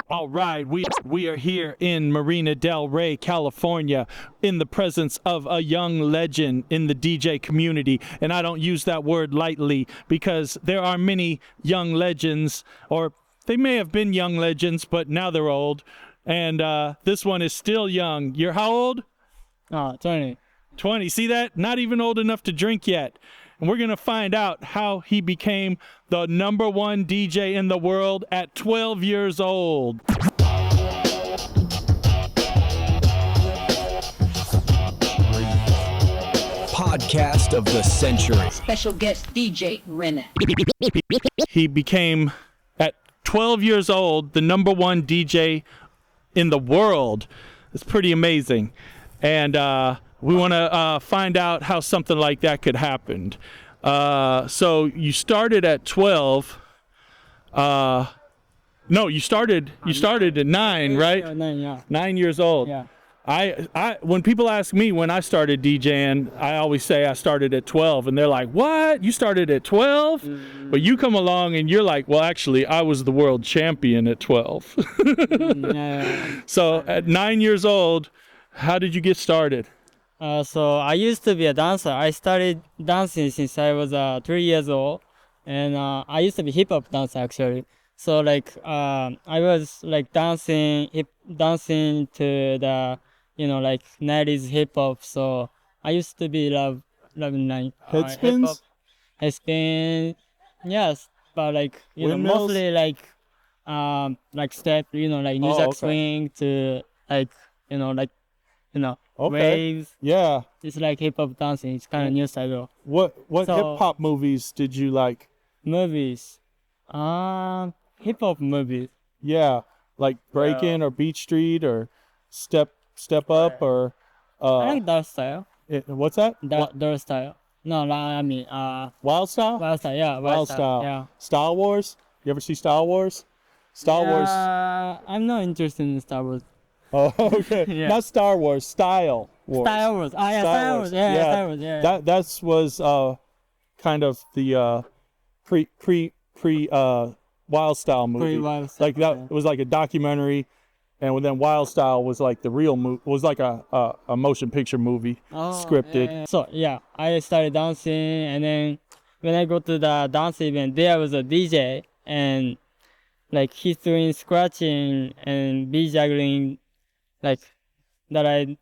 All right, we are here in Marina del Rey, California, in the presence of a young legend in the DJ community. And I don't use that word lightly because there are many young legends, or they may have been young legends, but now they're old. And this one is still young. You're how old? 20. 20. See that? Not even old enough to drink yet. And we're going to find out how he became the #1 DJ in the world at 12 years old. Podcast of the century. Special guest DJ RENA. He became, at 12 years old, the #1 DJ in the world. It's pretty amazing. And we want to find out how something like that could happen. So you started at 12. No, you started at 9, right? Yeah, 9, yeah. 9 years old. Yeah. I when people ask me when I started DJing, I always say I started at 12, and they're like, "What? You started at 12?" But you come along and you're like, "Well, actually, I was the world champion at 12." Yeah. So at 9 years old, how did you get started? So I used to be a dancer. I started dancing since I was 3 years old, and I used to be hip hop dancer actually. So like I was like dancing to the like 90s hip hop. So I used to be loving like Head spins? Head spin, yes, but like Windmills? mostly like step, like New Jack okay. swing to like Okay. waves. Yeah. It's like hip hop dancing. It's kind of new style. What So- hip hop movies did you like? Movies, hip hop movies. Yeah, like Breakin' or Beat Street or Step Up or I like that style. what's that? That style. No, I mean Wild Style? Wild style. Yeah, Wild Style. Yeah. Star Wars? You ever see Star Wars? Star Wars. I'm not interested in Star Wars. Oh, okay. Yeah. Not Star Wars. Style Wars. Star Wars. Yeah, Star Wars. Yeah, Star Wars. Yeah. That was kind of the pre Wild Style movie. Pre-Wild Style, Like that yeah. was like a documentary, and then Wild Style was like the real was like a motion picture movie, scripted. Yeah. So yeah, I started dancing, and then when I go to the dance event, there was a DJ, and like he's doing scratching and beat juggling, like that I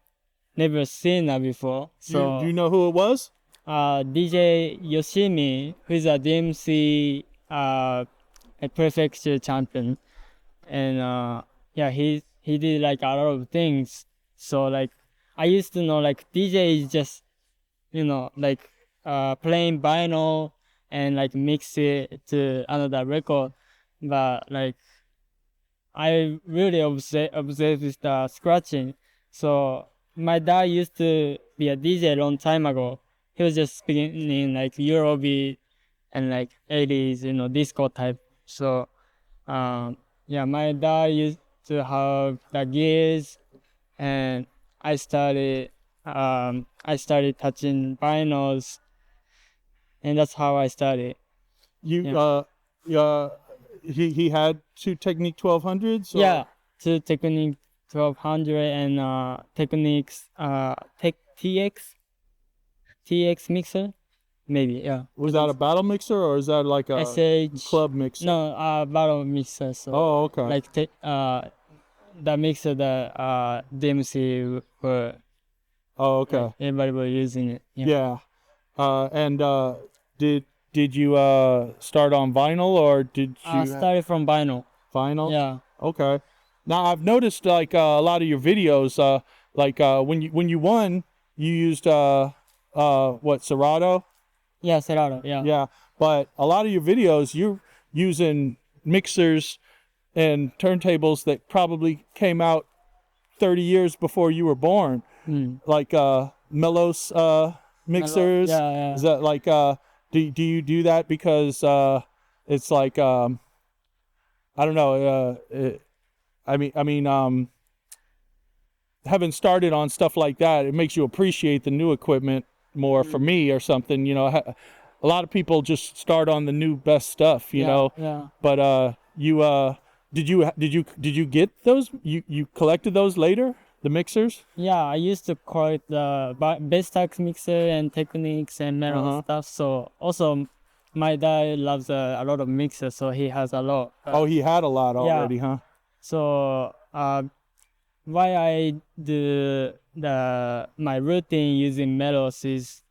never seen that before. So Do you know who it was? DJ Yoshimi, who is a DMC a prefecture champion, and yeah, he did like a lot of things. So like I used to know like DJ is just like playing vinyl and like mix it to another record, but like I really obsessed with the scratching. So my dad used to be a DJ a long time ago. He was just spinning like Eurobeat and like 80s, disco type. So, yeah, my dad used to have the gears, and I started touching vinyls, and that's how I started. He had two Technique 1200s? Or? Yeah, two Technique 1200 and Techniques TX mixer, maybe, yeah. Was that a battle mixer or is that like a SH club mixer? No, battle mixer. So Oh, okay. like the mixer that DMC were. Oh, okay. Like, everybody was using it. Yeah. And did you start on vinyl or did you I started from vinyl. vinyl? Yeah. Okay. Now I've noticed like a lot of your videos, like when you won, you used what, Serato? Yeah, Serato. Yeah. Yeah. But a lot of your videos, you're using mixers and turntables that probably came out 30 years before you were born, like Melos mixers. Yeah, yeah. Is that like do you do that because it's like I don't know. I mean, having started on stuff like that, it makes you appreciate the new equipment more. For me, or something. A lot of people just start on the new best stuff. You know. Yeah. But Did you get those? You collected those later? The mixers? Yeah, I used to collect the bass tax mixer and techniques and metal stuff. So also, my dad loves a lot of mixers, so he has a lot. Oh, he had a lot already, huh? So why I do my routine using metals is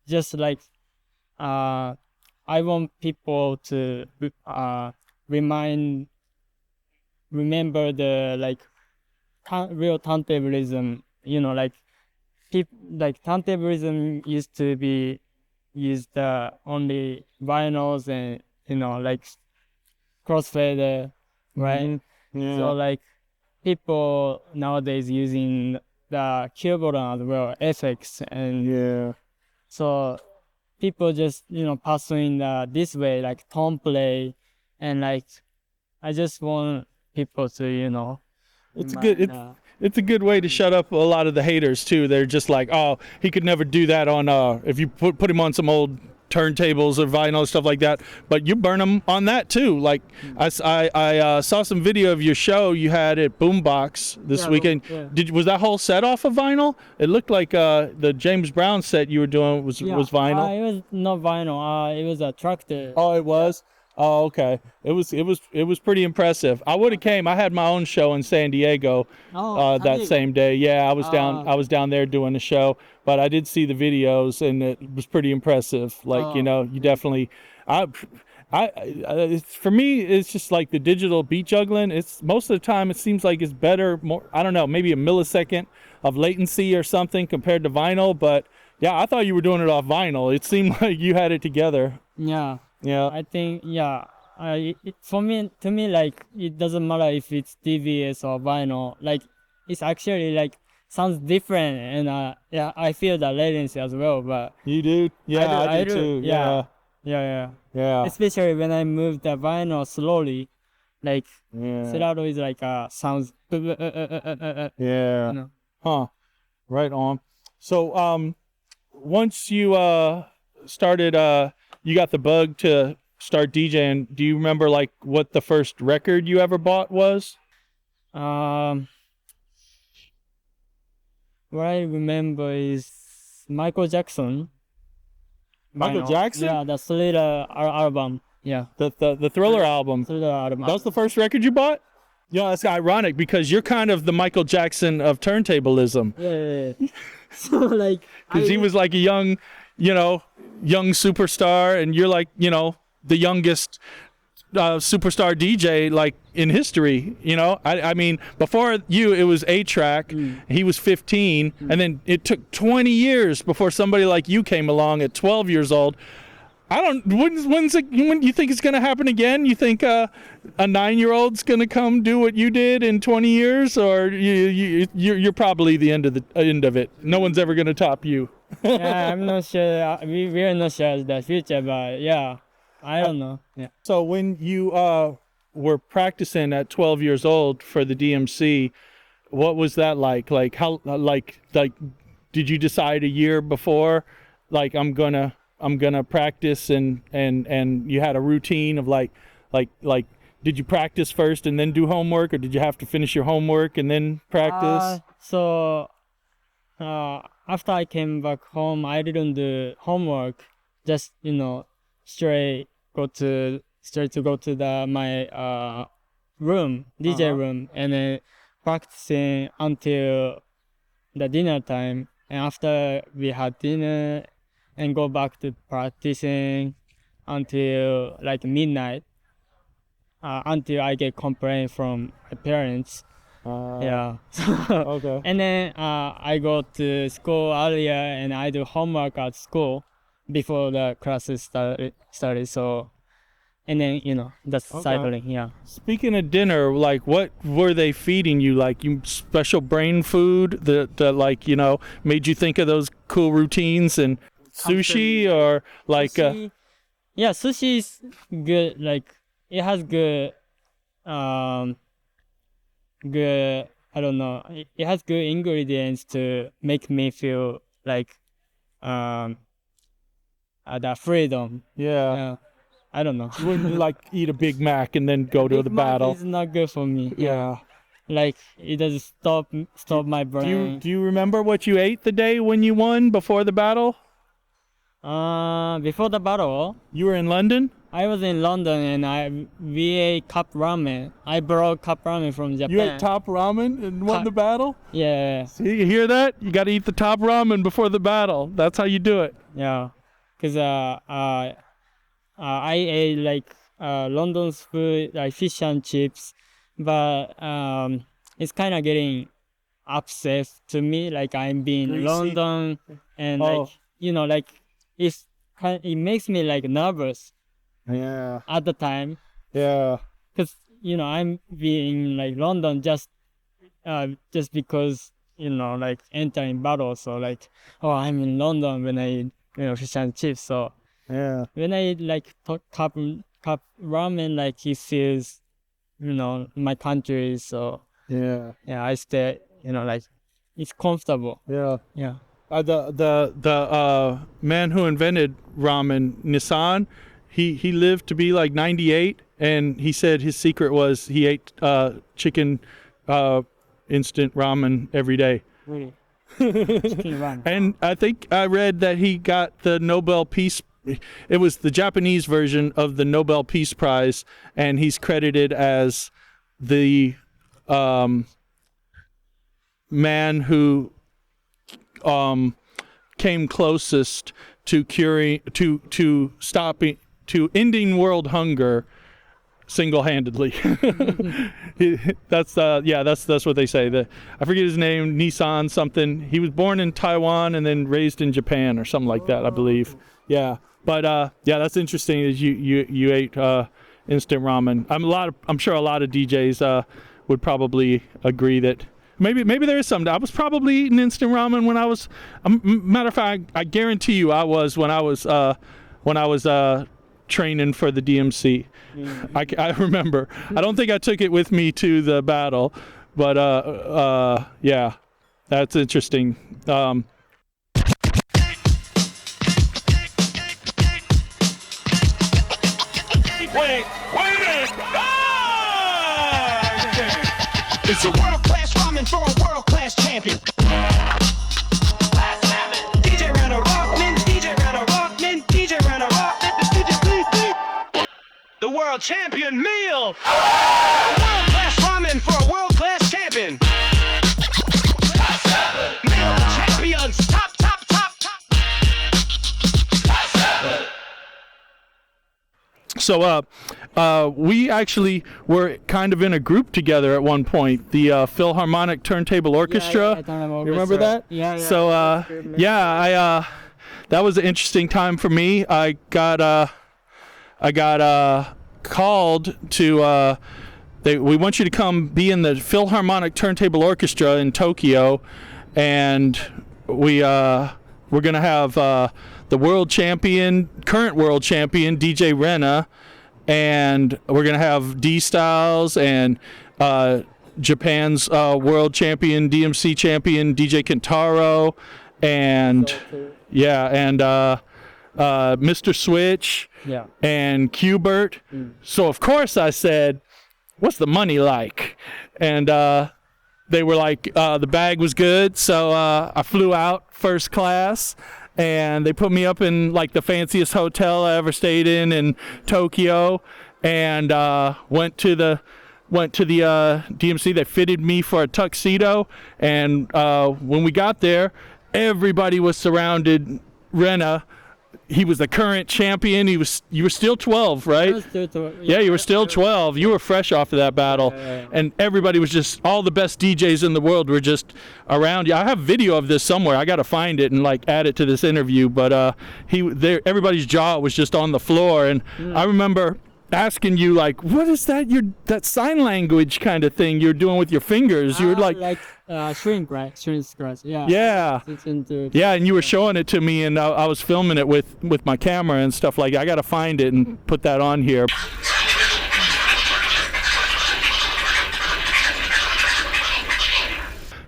just like I want people to remember the like real turntablism. You know, like turntablism used to be used only vinyls and like crossfader, right? Yeah. So like people nowadays using the keyboard as well, effects, and Yeah. so people just pursuing this way, like tone play, and like I just want people to It's a good way to shut up a lot of the haters too. They're just like, oh, he could never do that on if you put him on some old turntables or vinyl stuff like that. But you burn them on that too. Like I saw some video of your show you had at Boombox this weekend. Yeah. Was that whole set off of vinyl? It looked like the James Brown set you were doing was vinyl. It was not vinyl. It was a tractor. Oh, it was. Oh, okay. It was pretty impressive. I would have came. I had my own show in San Diego that same day. Yeah, I was down there doing the show, but I did see the videos and it was pretty impressive. Like, you definitely for me it's just like the digital beat juggling. It's most of the time it seems like it's better, more, I don't know, maybe a millisecond of latency or something compared to vinyl, but yeah, I thought you were doing it off vinyl. It seemed like you had it together. Yeah. Yeah. I think, to me, like, it doesn't matter if it's TVS or vinyl. Like, it's actually, like, sounds different. And, I feel the latency as well. But You do? Yeah, I do too. Yeah. Especially when I move the vinyl slowly. Like, Serato is like, sounds. Yeah. Huh. Right on. So, once you, started, you got the bug to start DJing. Do you remember like what the first record you ever bought was? What I remember is Michael Jackson. Michael Vinyl. Jackson? Yeah, the Thriller album. Yeah. The Thriller album. Thriller album. That was the first record you bought? Yeah, that's ironic because you're kind of the Michael Jackson of turntablism. Yeah. So like, because he was like a young superstar, and you're like, the youngest superstar DJ like in history. I mean, before you, it was A-Track. He was 15, and then it took 20 years before somebody like you came along at 12 years old. When you think it's going to happen again? You think a 9-year-old's going to come do what you did in 20 years, or you're probably the end of it? No one's ever going to top you. Yeah, I'm not sure. We are not sure the future, but yeah, I don't know. Yeah. So when you were practicing at 12 years old for the DMC, what was that like? Like how did you decide a year before, like I'm gonna practice, and you had a routine of like did you practice first and then do homework, or did you have to finish your homework and then practice? After I came back home, I didn't do homework. Just straight to go to my room, DJ room, and then practicing until the dinner time. And after we had dinner, and go back to practicing until like midnight, until I get complaint from my parents. Yeah. Okay. And then I go to school earlier, and I do homework at school before the classes started. So, and then that's cycling. Yeah. Speaking of dinner, like what were they feeding you? Like you special brain food that like made you think of those cool routines, and sushi, or like sushi, yeah, sushi is good. Like it has good I don't know, it has good ingredients to make me feel like the freedom. Yeah. I don't know. You wouldn't like eat a Big Mac and then go to the Big Mac battle. is not good for me. Yeah. Like it does stop my brain. Do you remember what you ate the day when you won before the battle? Before the battle, You were in London? I was in London and we ate cup ramen. I brought cup ramen from Japan. You ate top ramen and won the battle? Yeah, See, you hear that? You got to eat the top ramen before the battle. That's how you do it. yeah. Cause I ate like London's food, like fish and chips, but it's kind of getting upset to me. Like I'm being Greasy. London and like like it makes me like nervous Yeah. at the time. Yeah. Cause I'm being like London just because like entering battle. So like I'm in London when I eat fish and chips. So Yeah. when I eat like cup ramen, like it feels my country. So Yeah. yeah, I stay like it's comfortable. Yeah. Yeah. The man who invented ramen, Nissan, he lived to be like 98, and he said his secret was he ate chicken instant ramen every day. Really. Chicken ramen. And I think I read that he got the Nobel Peace. It was the Japanese version of the Nobel Peace Prize, and he's credited as the man who came closest to ending world hunger single-handedly. That's what they say. I forget his name, Nissan something. He was born in Taiwan and then raised in Japan or something like that, I believe. Yeah, but that's interesting. Is you ate instant ramen. I'm sure a lot of DJs would probably agree that. Maybe there is some. I was probably eating instant ramen when I was. Matter of fact, I guarantee you, I was when I was training for the DMC. I remember. I don't think I took it with me to the battle, but yeah, that's interesting. It's a world-class ramen for a world-class champion. DJ RENA Rockman, DJ RENA Rockman, DJ RENA Rockman, DJ please. The world champion meal. World-class ramen for a world-class champion. Meal of champions, top. So we actually were kind of in a group together at one point, the Philharmonic Turntable Orchestra. You remember that? Yeah. So that was an interesting time for me. I got called to we want you to come be in the Philharmonic Turntable Orchestra in Tokyo, and we're gonna have the current world champion DJ RENA, and we're gonna have D Styles and Japan's world champion, DMC champion DJ Kentaro, and Mr. Switch, and Qbert. So of course I said, "What's the money like?" And they were like, the bag was good, so I flew out first class. And they put me up in like the fanciest hotel I ever stayed in Tokyo, and went to the DMC. They fitted me for a tuxedo, and when we got there, everybody was surrounded. RENA, he was the current champion. You were still 12, right? I was still 12. Yeah, you were still 12. You were fresh off of that battle. Yeah. And everybody was just, all the best DJs in the world were just around you. I have video of this somewhere. I got to find it and like add it to this interview. But everybody's jaw was just on the floor. And I remember asking you, like, what is that? That sign language kind of thing you're doing with your fingers. You were like shrink, right? Shrink scratch. Yeah. Yeah. Yeah, and you were showing it to me, and I was filming it with my camera and stuff like that. I got to find it and put that on here.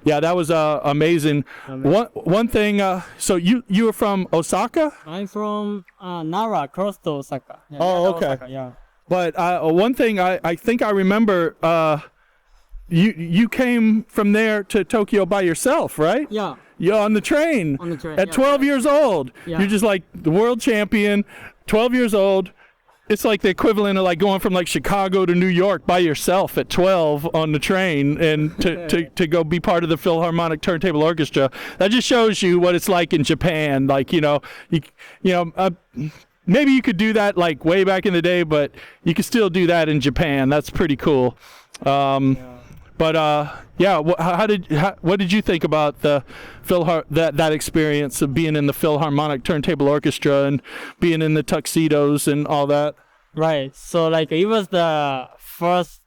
Yeah, that was amazing. One thing. So you were from Osaka? I'm from Nara, close to Osaka. Yeah, Oh, Nara, okay. Osaka, yeah. But one thing I think I remember, you came from there to Tokyo by yourself, right? Yeah. You're on the train. On the train, At yeah. 12 years old. Yeah. You're just like the world champion, 12 years old. It's like the equivalent of like going from like Chicago to New York by yourself at 12 on the train and to go be part of the Philharmonic Turntable Orchestra. That just shows you what it's like in Japan. Like, maybe you could do that like way back in the day, but you could still do that in Japan. That's pretty cool. But what did you think about the that experience of being in the Philharmonic Turntable Orchestra and being in the tuxedos and all that? Right. So like it was the first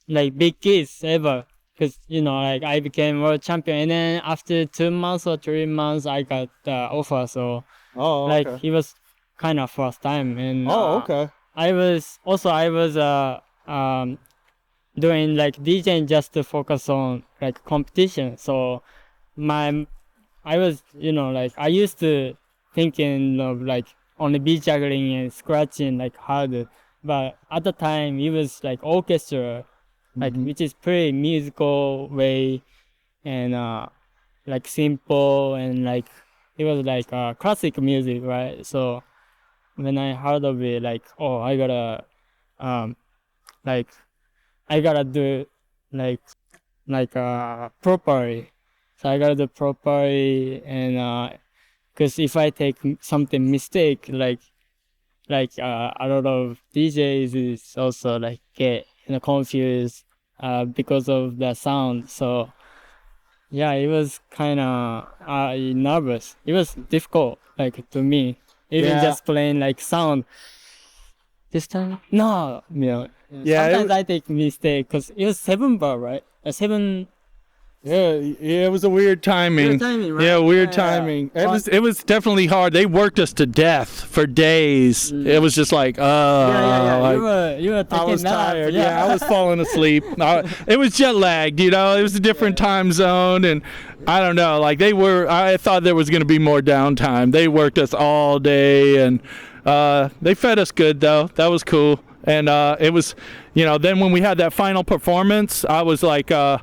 like big kiss ever, because like I became world champion, and then after 2 months or 3 months I got the offer. So it was kind of first time, and I was doing like DJing just to focus on like competition. So I was I used to thinking of like only beat juggling and scratching like harder, but at the time it was like orchestra, like which is pretty musical way, and like simple, and like it was like classic music, right? So when I heard of it, like, oh, I gotta do properly. So I gotta do properly, and because if I take something mistake, like a lot of DJs is also like get confused because of the sound. So yeah, it was kind of nervous. It was difficult, like to me, even just playing like sound. This time, no, sometimes I take mistake because it was 7 bar, right? 7. Yeah, it was a weird timing. Weird timing, right? Yeah, weird timing. It was definitely hard. They worked us to death for days. It was just like, Like, you were taking I was naps. tired. Yeah, I was falling asleep. It was jet lagged, It was a different time zone, and I don't know. Like I thought there was going to be more downtime. They worked us all day, and they fed us good though. That was cool. And it was, then when we had that final performance, I was like, I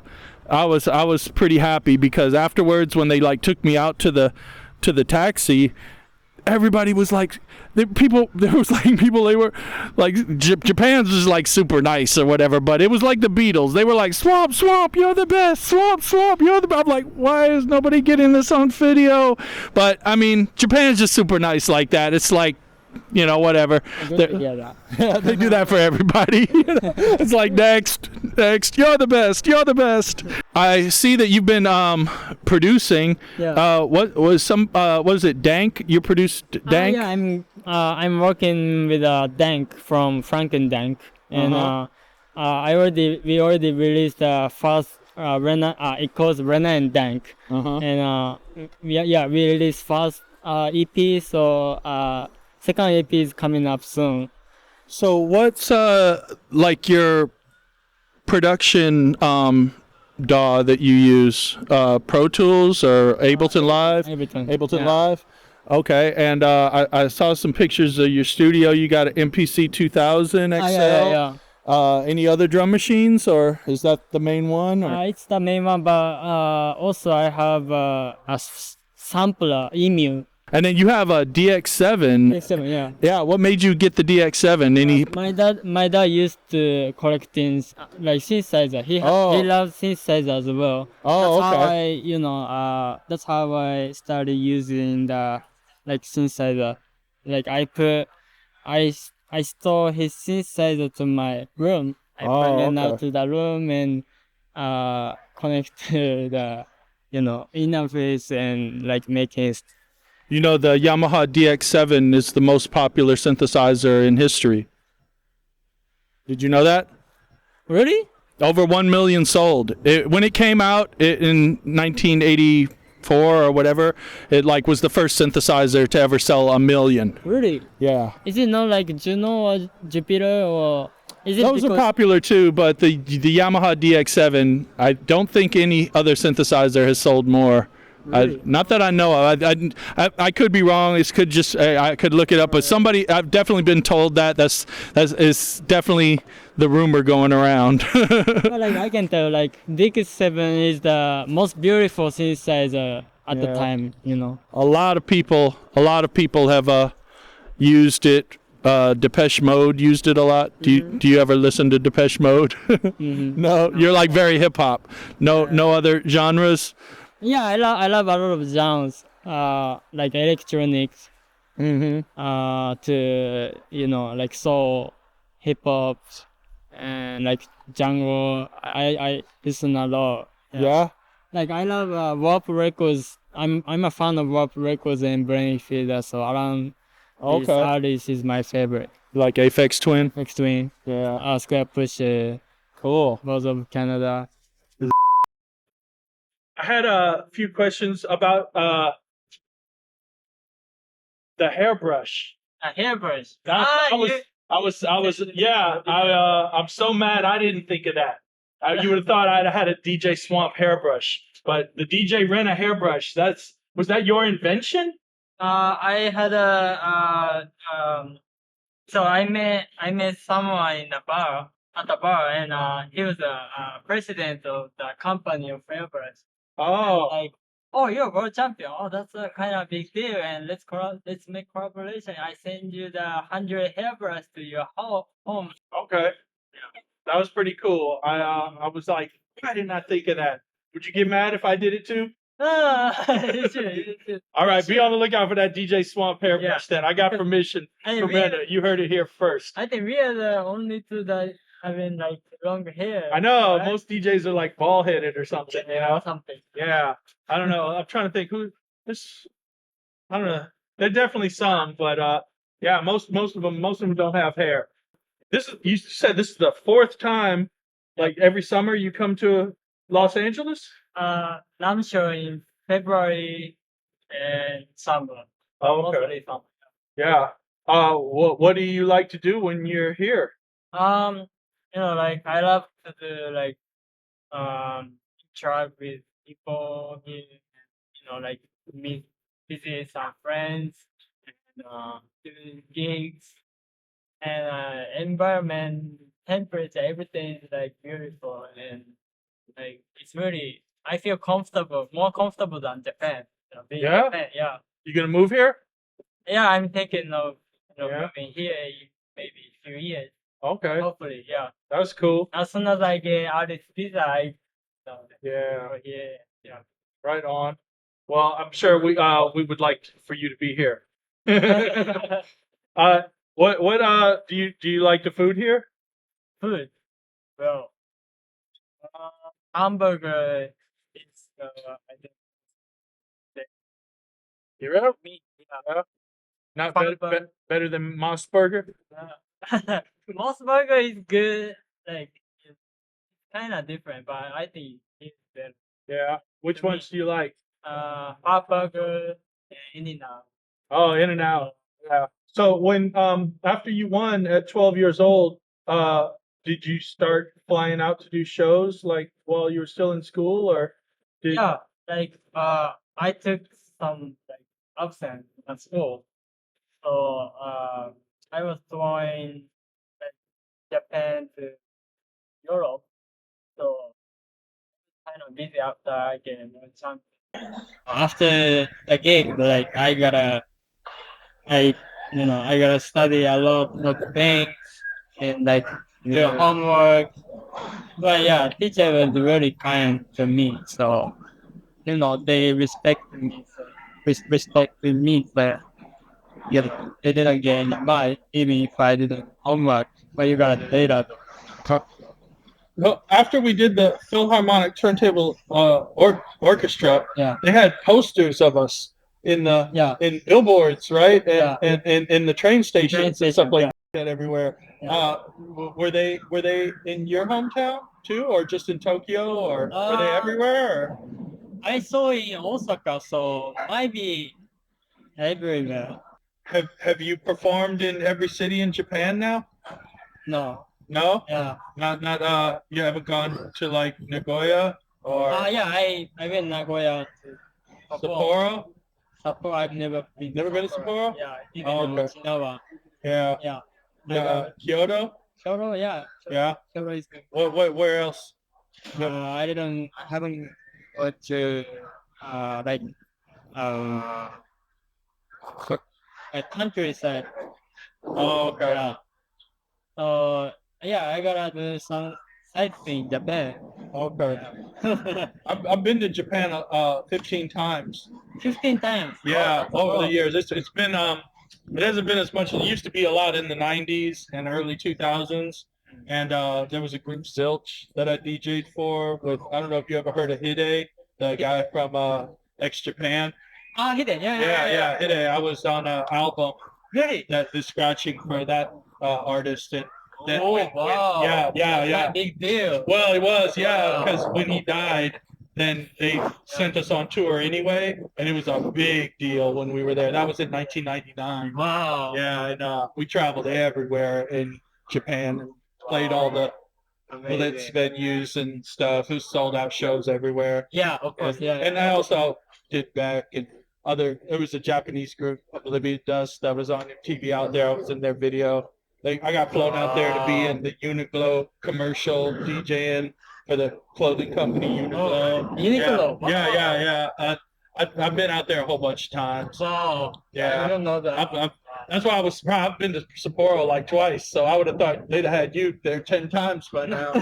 was pretty happy, because afterwards when they like took me out to the taxi, everybody was like, they were like, Japan's just like super nice or whatever, but it was like the Beatles. They were like, Swamp, you're the best. Swamp, you're the best. I'm like, why is nobody getting this on video? But I mean, Japan's just super nice like that. It's like, whatever. Yeah, they do that for everybody. It's like, next, you're the best. I see that you've been producing. Yeah. What was it, Dank? You produced Dank? Yeah, I'm working with Dank from Frank and Dank, and we already released the first Rena. It calls Rena and Dank, and we released first EP. So second EP is coming up soon. So what's like your production DAW that you use? Pro Tools or Ableton Live? Ableton Live. Okay, and I saw some pictures of your studio. You got an MPC 2000 XL. Yeah. Any other drum machines, or is that the main one? Or? It's the main one, but also I have a sampler, Emu. And then you have a DX7. DX7, yeah. Yeah, what made you get the DX7? My dad used to collect things like synthesizer. He loves synthesizer as well. Oh, That's how I started using the like synthesizer. Like I store his synthesizer to my room. I bring it out to the room and connect to the interface and like make his. The Yamaha DX7 is the most popular synthesizer in history. Did you know that? Really? Over 1 million sold. When it came out in 1984 or whatever, it like was the first synthesizer to ever sell 1 million. Really? Yeah. Is it not like Juno or Jupiter or? Is it Those are because popular too, but the Yamaha DX7, I don't think any other synthesizer has sold more. Not that I know of. I could be wrong. It could just I could look it up, but somebody I've definitely been told that that's is definitely the rumor going around. well, like I can tell like DX7 is the most beautiful synthesizer at the Yeah. time, you know. A lot of people have used it. Depeche Mode used it a lot. Do you ever listen to Depeche Mode? No, you're like very hip hop. No other genres. Yeah, I love a lot of genres, like electronics, to like soul, hip hop, and like jungle. I listen a lot. Yeah. Like I love Warp Records. I'm a fan of Warp Records and Brain Feeder. So around this Okay. artist is my favorite. Like Aphex Twin. Next Twin, Yeah. Square Push, Cool. both of Canada. I had a few questions about the hairbrush. A hairbrush. I'm so mad I didn't think of that. You would have thought I'd had a DJ Swamp hairbrush, but the DJ RENA hairbrush, was that your invention? I had so I met someone in the bar at the bar, and he was the president of the company of hairbrush. Oh, Like, oh, you're world champion. Oh, that's a kind of big deal. And let's make collaboration. I send you the 100 hairbrush to your home. okay. That was pretty cool. I was like, why didn't I think of that? Would you get mad if I did it too? You should. All right, be on the lookout for that DJ Swamp hairbrush. Then I got permission I from think RENA. You heard it here first. I think we are the only two that having like long hair. I know right? most DJs are like bald headed or something. You know? Something. Yeah. I don't know. I'm trying to think who this. I don't know. There are definitely some, but yeah, most of them don't have hair. You said this is the fourth time, like every summer you come to Los Angeles. I'm sure in February and summer. Oh, okay. Mostly summer. Yeah. What do you like to do when you're here? Like I love to do like interact with people here, like visit some friends and do gigs and environment, temperature, everything is like beautiful and like it's really I feel comfortable, more comfortable than Japan. Being in Yeah? Japan, yeah. You gonna move here? Yeah, I'm thinking of Yeah. moving here in maybe a few years. Okay, Hopefully, yeah. that's cool. As soon as I get artist visa, Yeah, go here. Yeah. right on. Well, I'm sure we would like for you to be here. What do you like the food here? Food. Well, hamburger is I think Here? meat. Yeah. Not Fun better than Moss Burger? Moss burger is good. Like it's kind of different, but I think it's better. Yeah. Which To me. ones do you like? Hot burger and In-N-Out. Oh, In-N-Out. Yeah. So when after you won at 12 years old, did you start flying out to do shows like while you were still in school, or did? Yeah, like I took some like absent at school, so I was flying like Japan to Europe, so kind of busy after I get a champion. After the gig, like I gotta study a lot of things and like do homework. But yeah, teacher was really kind to me, so they respected me, respected me, but yeah, they didn't get any money even if I didn't homework. But you got data. Well, after we did the Philharmonic turntable orchestra, Yeah. they had posters of us in billboards, right? Yeah. And in the train stations Train and stuff station, like yeah. that everywhere. Yeah. Were they in your hometown too, or just in Tokyo, or were they everywhere? Or? I saw in Osaka, so might be everywhere. Have you performed in every city in Japan now? No, No? Yeah. Not you haven't gone to like Nagoya or Yeah, I went Nagoya to Sapporo? Sapporo. I've never been. Never been to Sapporo? Yeah, even Oh, okay. Okinawa. Yeah. Yeah. Kyoto? Kyoto, yeah. Yeah. Kyoto is good. Where else? I haven't got to like a countryside. Oh, okay. Yeah. So yeah, I gotta do some sightseeing Japan. Okay. I've been to Japan 15 times. 15 times. Yeah, Oh, over the years. It's been it hasn't been as much. It used to be a lot in the 90s and early 2000s. And there was a group Zilch that I DJ'd for with, I don't know if you ever heard of Hide, the guy from Ex Japan. Hidden. Yeah, Hide. I was on an album Really? that is scratching for that artist. And that, Oh, wow. Yeah. Big deal. Well, it was, yeah, because when he died, then they sent us on tour anyway, and it was a big deal when we were there. That was in 1999. Wow. Yeah, and we traveled everywhere in Japan and played all the Blitz venues and stuff. It was sold out shows everywhere. Yeah, of course. Yeah. And I also did back and there was a Japanese group, Oblivion Dust, that was on TV out there. I was in their video. I got flown out there to be in the Uniqlo commercial DJing for the clothing company Uniqlo. Uniqlo. Yeah. I've been out there a whole bunch of times. Wow. Yeah. I don't know that. That's why I was surprised. I've been to Sapporo like twice, so I would have thought they'd have had you there 10 times by now.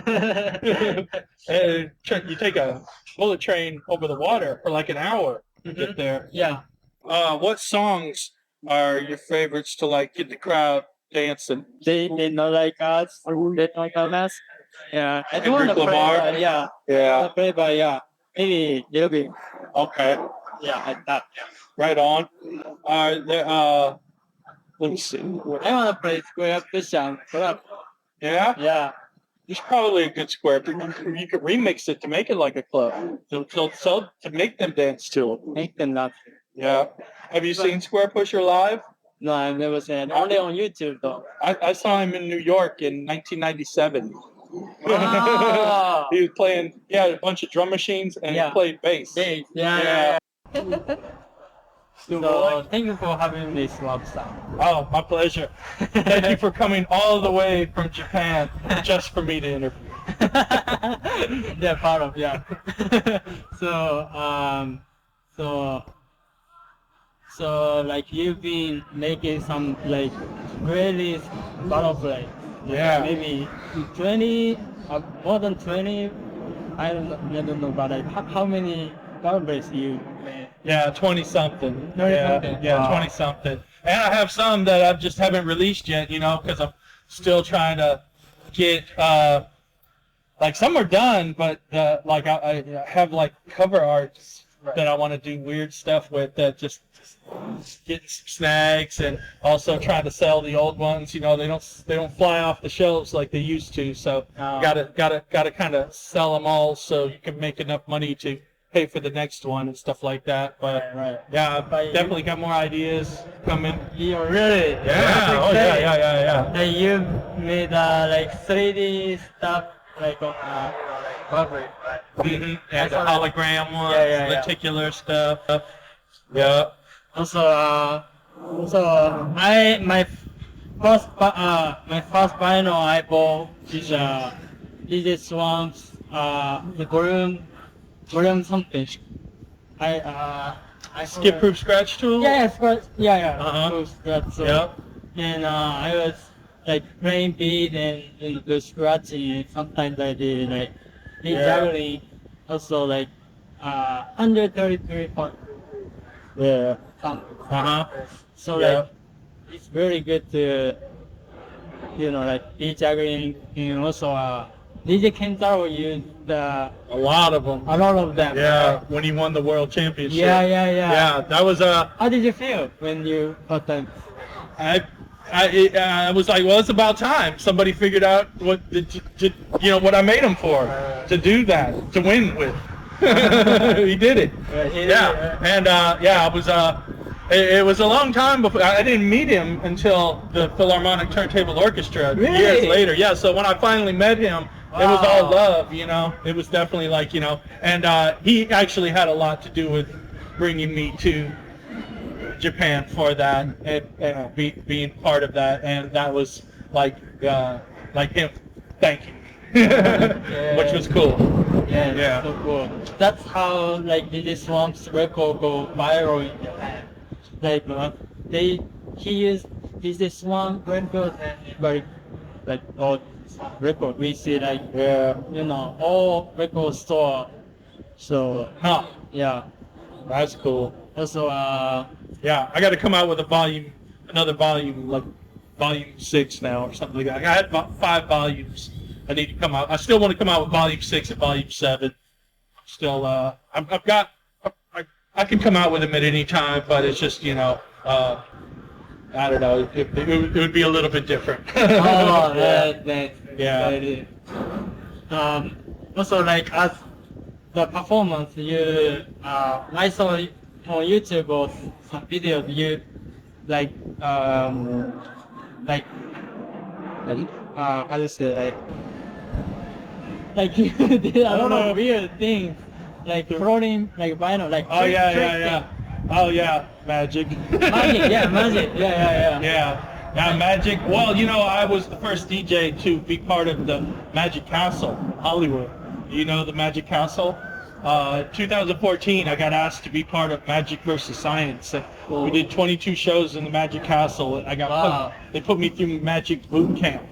And you take a bullet train over the water for like an hour to get there. Yeah. What songs are your favorites to like get the crowd dancing? They not like us. They not like us. Yeah. I don't want to Kendrick play. Lamar? Yeah. Yeah. Play by maybe little bit. Okay. Yeah, like that. Right on. There, let me see. I want to play Square Push-Up. Yeah? Yeah. It's probably a good square. You could remix it to make it like a club. So to make them dance to it. Make them laugh. Yeah. Have you seen Square Pusher live? No, I've never seen it. Only on YouTube though. I saw him in New York in 1997. Wow. He was playing, a bunch of drum machines and he played bass. Yeah. So thank you for having me, Lobster. Oh, my pleasure. Thank you for coming all the way from Japan just for me to interview. Yeah, part of So like you've been making some like really butterfly. Yeah. Maybe 20, more than 20. I don't know, but like how many butterflies you made? Yeah, 20-something. 20-something. Yeah, Wow. 20-something. And I have some that I just haven't released yet, because I'm still trying to get, like some are done, but like I have like cover arts that I want to do weird stuff with that just getting some snags, and also trying to sell the old ones. They don't fly off the shelves like they used to. So gotta kind of sell them all so you can make enough money to pay for the next one and stuff like that. But yeah, I've definitely got more ideas coming. You really? Yeah. Oh yeah. And you made like 3D stuff like on Burberry, right? Mm-hmm. And the hologram ones, lenticular stuff. Yeah. Also, my first vinyl I bought is DJ Swamp's the volume something. I Skip proof scratch tool. Scratch. Uh-huh. Scratch. So, Yeah. And I was like playing beat and the scratching, and sometimes I did like juggling. Also like 133 point. Yeah. Uh-huh. So like it's very good to like be juggling, and also DJ Kentaro used a lot of them. them. Yeah, when he won the world championship. Yeah. Yeah, that was How did you feel when you got them? I was like, well, it's about time somebody figured out what what I made him for, to do that, to win with. He did it. Right, And I was It was a long time before. I didn't meet him until the Philharmonic Turntable Orchestra years later. Yeah, so when I finally met him, it was all love, you know. It was definitely like, you know, and he actually had a lot to do with bringing me to Japan for that and being part of that, and that was like him thanking me, which was cool. Yeah, so cool. That's how like this Swamp's record go viral in Japan. Like he used this Swamp record and very like all record we see like you know all record store. So yeah, that's cool. Also yeah, I got to come out with another volume, like volume 6 now or something like that. I had about 5 volumes. I need to come out. I still want to come out with volume 6 and volume 7. Still, I've got. I can come out with them at any time, but it's just, you know, I don't know. It would be a little bit different. Yeah. Also, like as the performance, I saw on YouTube or some videos you like how to say like you did a lot of weird things. Like floating, like vinyl, like magic. Magic, Yeah, magic. Well, you know, I was the first DJ to be part of the Magic Castle, Hollywood. You know the Magic Castle? 2014, I got asked to be part of Magic versus Science. We did 22 shows in the Magic Castle. They put me through Magic Boot Camp,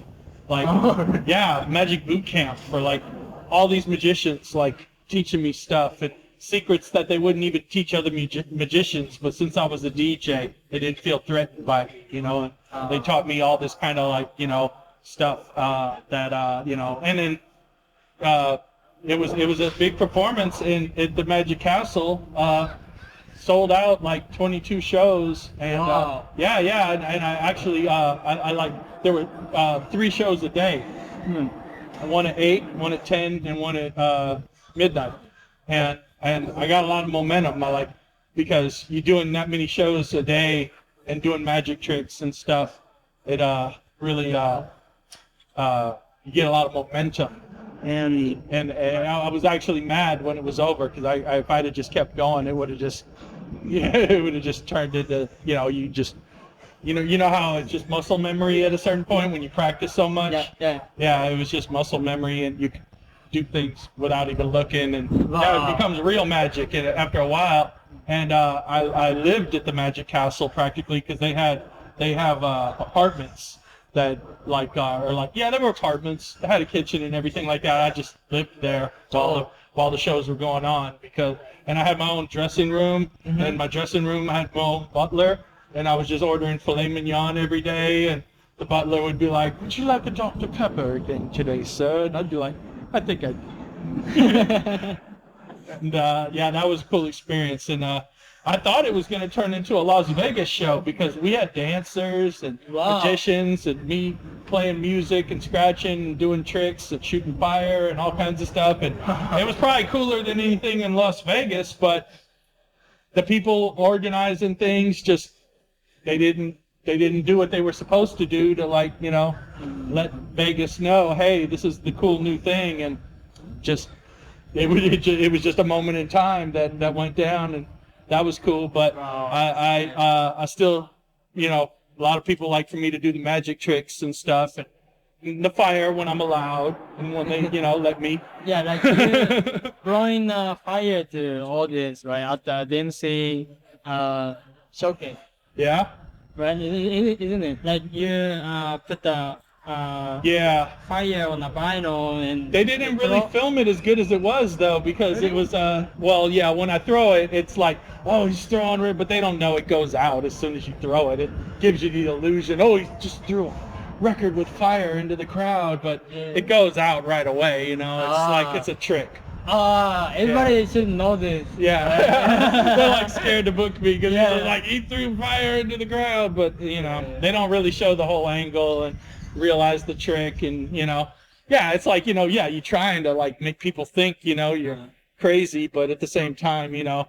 Magic Boot Camp for like all these magicians, like teaching me stuff and secrets that they wouldn't even teach other magicians. But since I was a DJ, they didn't feel threatened by it, you know. And they taught me all this kind of like, you know, stuff that you know. And then it was a big performance at the Magic Castle. Sold out like 22 shows, and and I actually I like there were 3 shows a day. One at 8, one at 10, and one at midnight, and I got a lot of momentum. I like because you're doing that many shows a day and doing magic tricks and stuff. It really you get a lot of momentum. And I was actually mad when it was over because if I'd have just kept going, it would have just turned into, you know, you know how it's just muscle memory at a certain point when you practice so much. Yeah, it was just muscle memory, and you could do things without even looking, and now it becomes real magic after a while. And I lived at the Magic Castle practically because they have apartments that like there were apartments. They had a kitchen and everything like that. I just lived there while the shows were going on and I had my own dressing room. And in my dressing room I had my own butler, and I was just ordering filet mignon every day, and the butler would be like, "Would you like a Dr. Pepper again today, sir?" And I'd be like, "I think I do." And that was a cool experience. And I thought it was going to turn into a Las Vegas show because we had dancers and magicians and me playing music and scratching and doing tricks and shooting fire and all kinds of stuff. And it was probably cooler than anything in Las Vegas, but the people organizing things just, they didn't do what they were supposed to do to, like, you know, let Vegas know, hey, this is the cool new thing. And just, it was just a moment in time that went down, and that was cool. But I still, you know, a lot of people like for me to do the magic tricks and stuff, and the fire when I'm allowed, and when they, you know, let me. Yeah, like you blowing fire to audience, right, at the DMC showcase. Yeah. Right, isn't it? Like you put the fire on the vinyl, and they didn't really film it as good as it was though, because it was when I throw it, it's like, oh, he's throwing it, but they don't know it goes out as soon as you throw it. It gives you the illusion, oh, he just threw a record with fire into the crowd, but it goes out right away, you know. It's like it's a trick. Everybody should know this. Yeah. They're like scared to book me because like he threw fire into the crowd, but you know, they don't really show the whole angle and realize the trick. And you know, it's like, you know, you're trying to like make people think, you know, you're crazy, but at the same time, you know,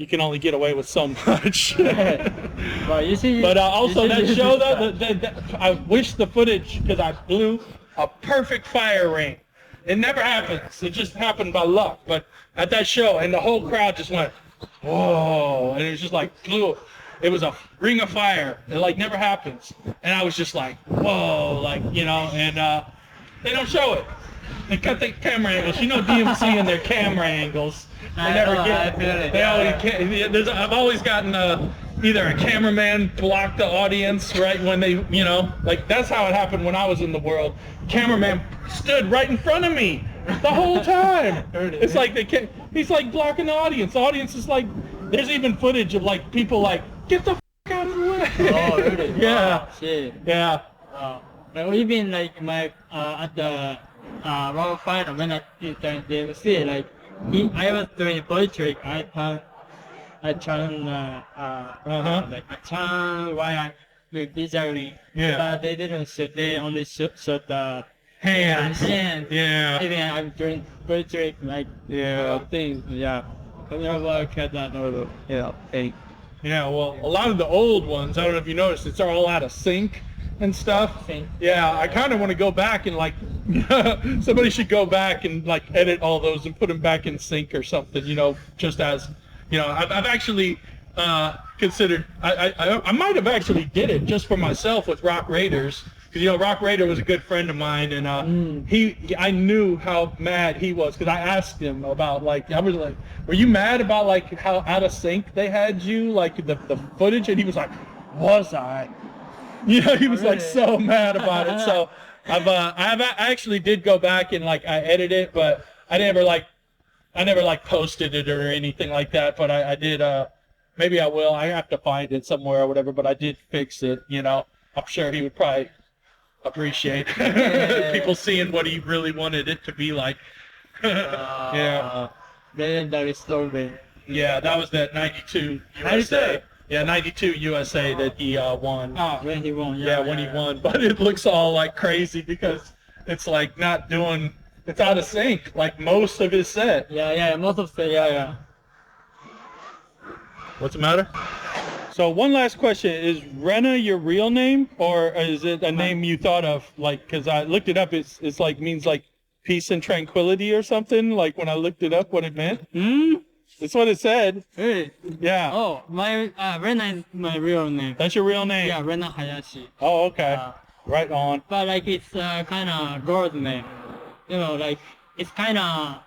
you can only get away with so much. But you see. But also you see- that show though, I wish the footage, because I blew a perfect fire ring. It never happens. It just happened by luck. But at that show, and the whole crowd just went, whoa, and it was just like blew. It was a ring of fire. It like never happens. And I was just like, whoa, like, you know, and they don't show it. They cut the camera angles. You know DMC and their camera angles. They never get. They always. I've always gotten either a cameraman blocked the audience right when they, you know, like that's how it happened when I was in the world. Cameraman stood right in front of me the whole time. It's like he's like blocking the audience. The audience is like, there's even footage of like people like, get the f out of the way. Oh, really? Yeah. Wow, shit. Yeah. But even like my at the round final when I did the DMC, like I was doing poetry. I turned like I turned while I with DJ. Yeah. But they didn't shoot. They only shot the Hands. hands. Yeah. Even I'm doing poetry like things. Yeah. I never work at that other thing. Yeah, well, a lot of the old ones, I don't know if you noticed, it's all out of sync and stuff. Sync. Yeah, I kind of want to go back and like, somebody should go back and like edit all those and put them back in sync or something, you know, just as, you know, I've actually considered, I might have actually did it just for myself with Rock Raiders. Because, you know, Rock Raider was a good friend of mine, and I knew how mad he was, because I asked him about, like, I was like, were you mad about, like, how out of sync they had you, like, the footage? And he was like, was I? You know, he was, like, so mad about it. So, I actually did go back and, like, I edited it, but I never posted it or anything like that, but I did, maybe I will. I have to find it somewhere or whatever, but I did fix it, you know. I'm sure he would probably appreciate people seeing what he really wanted it to be like. Yeah. Legendary story. Yeah, that was that 92 USA. Yeah, 92 USA that he won. Oh, when he won. Yeah, when he won. But it looks all like crazy because it's like not doing, it's out of sync, like most of his set. Yeah, most of the, yeah. What's the matter? So one last question, is Rena your real name, or is it a name you thought of, like, because I looked it up, it's like, means like peace and tranquility or something, like when I looked it up what it meant? That's what it said. Really? Yeah. Oh, my, Rena is my real name. That's your real name? Yeah, Rena Hayashi. Oh, okay. Right on. But like it's kind of girl's name. You know, like it's kind of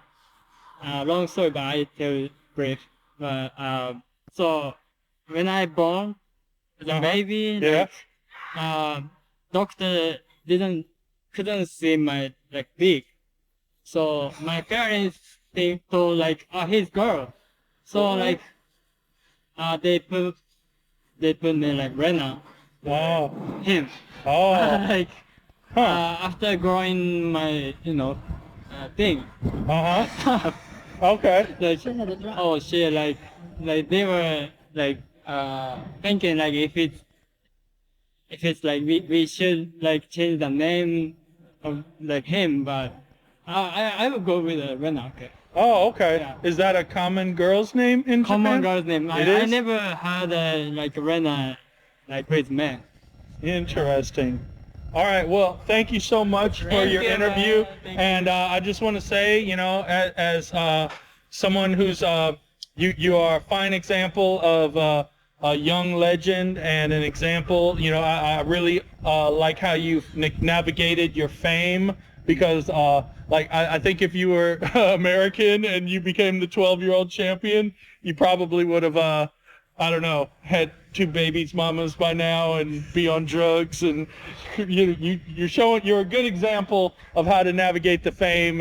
long story, but I tell it brief. But so when I born the baby, like, doctor couldn't see my like big. So my parents they told like, oh, he's girl. So like they put me like Rena. Wow. Him. Oh. Like after growing my thing. Okay. Like oh shit, like they were like thinking like if it's like we should like change the name of like him, but I would go with Rena. Okay. Oh, okay. Yeah. Is that a common girl's name in Japan? Common girl's name. I is? never had like Rena like with man. Interesting. All right. Well, thank you so much for your interview. And I just want to say, you know, as someone who's you are a fine example of a young legend and an example. You know, I really like how you've navigated your fame, because like I think if you were American and you became the 12-year-old champion, you probably would have I don't know, had 2 babies mamas by now and be on drugs, and you're a good example of how to navigate the fame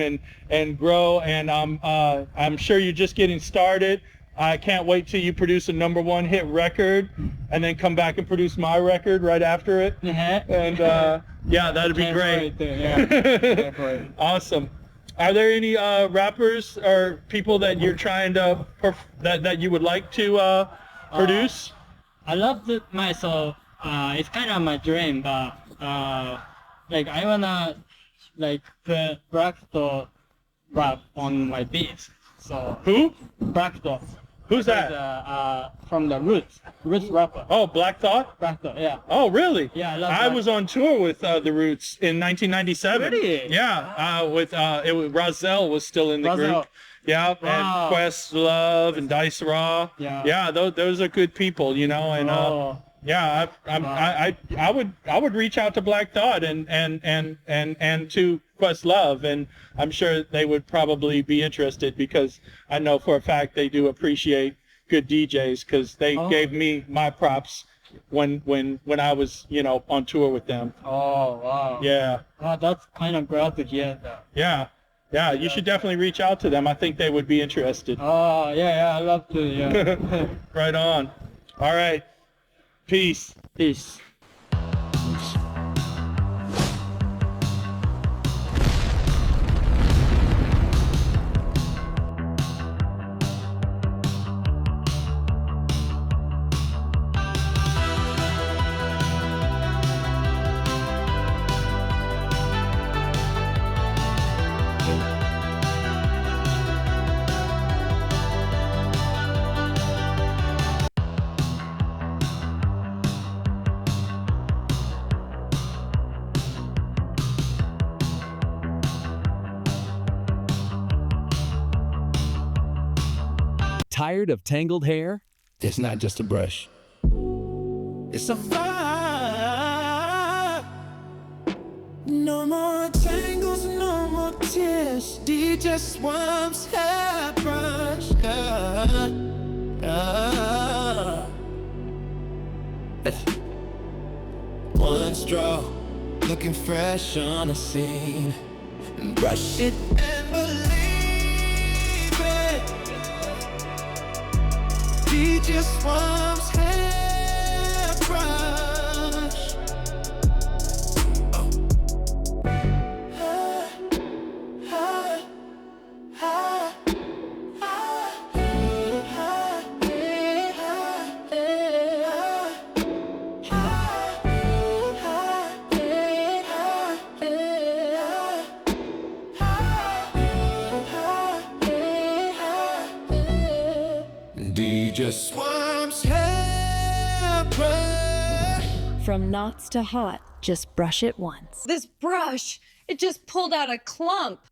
and grow, and I'm sure you're just getting started. I can't wait till you produce a #1 hit record and then come back and produce my record right after it. And yeah, that'd be great. Yeah. Awesome. Are there any rappers or people that you're trying to that you would like to produce? I love myself. It's kind of my dream, but like I wanna like put Bracto rap on my beats. So Who? Bracto. Who's that? From the Roots rapper. Oh, Black Thought? Rapper, yeah. Oh, really? Yeah, I love I Black was on tour with the Roots in 1997. Really? Yeah, Rozelle was still in the group. Yeah, Wow. and Questlove and Dice Raw. Yeah. Those are good people, you know, and yeah, I would reach out to Black Thought and to Questlove, and I'm sure they would probably be interested, because I know for a fact they do appreciate good DJs, because they gave me my props when I was, you know, on tour with them. Oh, wow. Yeah. Wow, that's kind of glad to hear that. Yeah, you should definitely reach out to them. I think they would be interested. Oh, yeah, I love to, yeah. Right on. All right. Peace. Peace. Tired of tangled hair? It's not just a brush. It's a vibe. No more tangles, no more tears. DJ Swamp's hairbrush. One straw, looking fresh on the scene. Brush it and believe it. DJ Swamp's hairbrush. DJ Swamp's hairbrush. From knots to hot, just brush it once. This brush, it just pulled out a clump.